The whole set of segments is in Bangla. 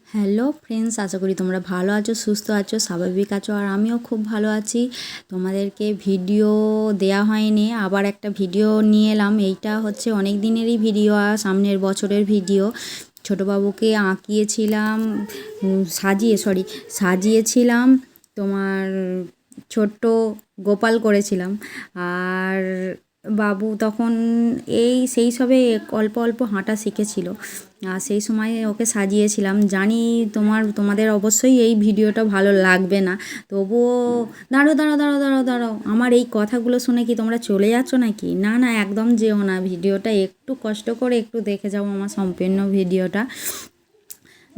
হ্যালো ফ্রেন্ডস, আশা করি তোমরা ভালো আছো, সুস্থ আছো, স্বাভাবিক আছো। আর আমিও খুব ভালো আছি। তোমাদেরকে ভিডিও দেয়া হয়নি, আবার একটা ভিডিও নিয়ে এলাম। এইটা হচ্ছে অনেক দিনেরই ভিডিও, আর সামনের বছরের ভিডিও। ছোটোবাবুকে আঁকিয়েছিলাম, সাজিয়েছিলাম। তোমার ছোট্ট গোপাল করেছিলাম। আর বাবু তখন সেই সবে অল্প অল্প হাঁটা শিখেছিল। আর সেই সময় ওকে সাজিয়েছিলাম। জানি তোমাদের অবশ্যই এই ভিডিওটা ভালো লাগবে না, তবুও দাঁড়াও, আমার এই কথাগুলো শুনে কি তোমরা চলে যাচ্ছ নাকি? না না, একদম যেও না। ভিডিওটা একটু কষ্ট করে একটু দেখে যাও আমার সম্পূর্ণ ভিডিওটা।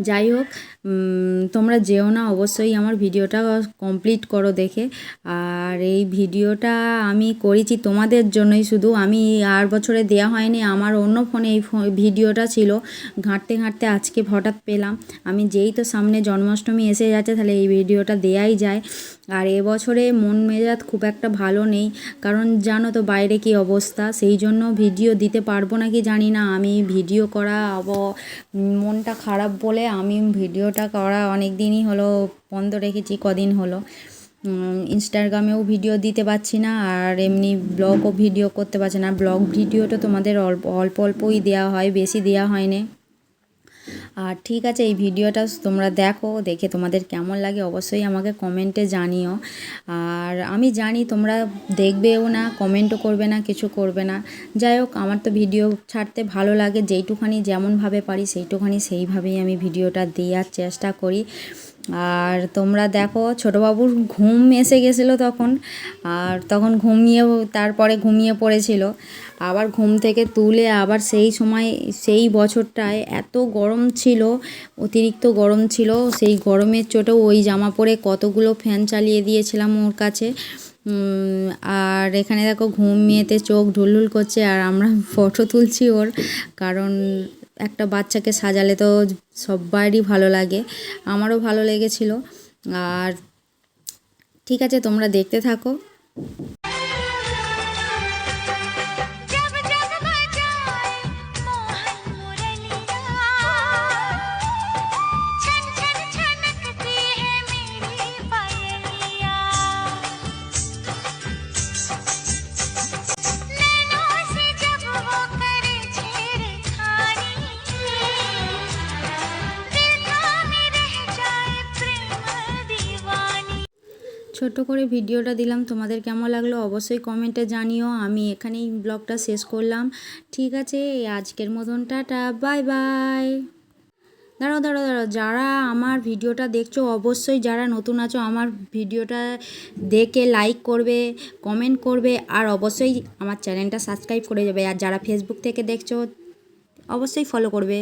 যাই হোক, তোমরা যেও না, অবশ্যই আমার ভিডিওটা কমপ্লিট করো দেখে। আর এই ভিডিওটা আমি করেছি তোমাদের জন্যই শুধু। আমি আর বছরে দেয়া হয়নি, আমার অন্য ফোনে এই ভিডিওটা ছিল। ঘাঁটতে ঘাঁটতে আজকে হঠাৎ পেলাম। আমি যেই তো সামনে জন্মাষ্টমী এসে যাচ্ছে, তাহলে এই ভিডিওটা দেয়াই যায়। আর এবছরে মন মেজাজ খুব একটা ভালো নেই, কারণ জানো তো বাইরে কি অবস্থা। সেই জন্য ভিডিও দিতে পারবো নাকি জানি না। আমি ভিডিও করা মনটা খারাপ বলে আমি ভিডিওটা করা অনেক দিনই হলো বন্ধ রেখেছি, কদিন হলো। ইনস্টাগ্রামেও ভিডিও দিতে পারছি না, আর এমনি ব্লগও ভিডিও করতে পারছি না। ব্লগ ভিডিওটা তোমাদের অল্পই দেওয়া হয়, বেশি দেওয়া হয়নি। আর ঠিক আছে, এই ভিডিওটা তোমরা দেখো, দেখে তোমাদের কেমন লাগে অবশ্যই আমাকে কমেন্টে জানিও। আর আমি জানি তোমরা দেখবেও না, কমেন্টও করবে না, কিছু করবে না। যাই হোক, আমার তো ভিডিও ছাড়তে ভালো লাগে। যেইটুখানি যেমনভাবে পারি সেইভাবেই আমি ভিডিওটা দেওয়ার চেষ্টা করি। আর তোমরা দেখো, ছোটোবাবুর ঘুম এসে গেছিলো তখন। আর তখন তারপরে ঘুমিয়ে পড়েছিল। আবার ঘুম থেকে তুলে আবার সেই বছরটায় এত গরম ছিল, অতিরিক্ত গরম ছিল। সেই গরমের চোটেও ওই জামা পরে কতগুলো ফ্যান চালিয়ে দিয়েছিলাম ওর কাছে। আর এখানে দেখো ঘুমিয়েতে চোখ ঢুলঢুল করছে, আর আমরা ফটো তুলছি ওর। কারণ একটা বাচ্চাকে সাজালে তো সবারই ভালো লাগে, আমারও ভালো লেগেছিল। আর ঠিক আছে, তোমরা দেখতে থাকো। ছোট্ট করে ভিডিওটা দিলাম, তোমাদের কেমন লাগলো অবশ্যই কমেন্টে জানিও। আমি এখানেই ব্লগটা শেষ করলাম। ঠিক আছে, আজকের মতন টাটা, বাই বাই। দাঁড়াও, যারা আমার ভিডিওটা দেখছো, অবশ্যই যারা নতুন আছো আমার ভিডিওটা দেখে লাইক করবে, কমেন্ট করবে, আর অবশ্যই আমার চ্যানেলটা সাবস্ক্রাইব করে যাবে। আর যারা ফেসবুক থেকে দেখছো অবশ্যই ফলো করবে।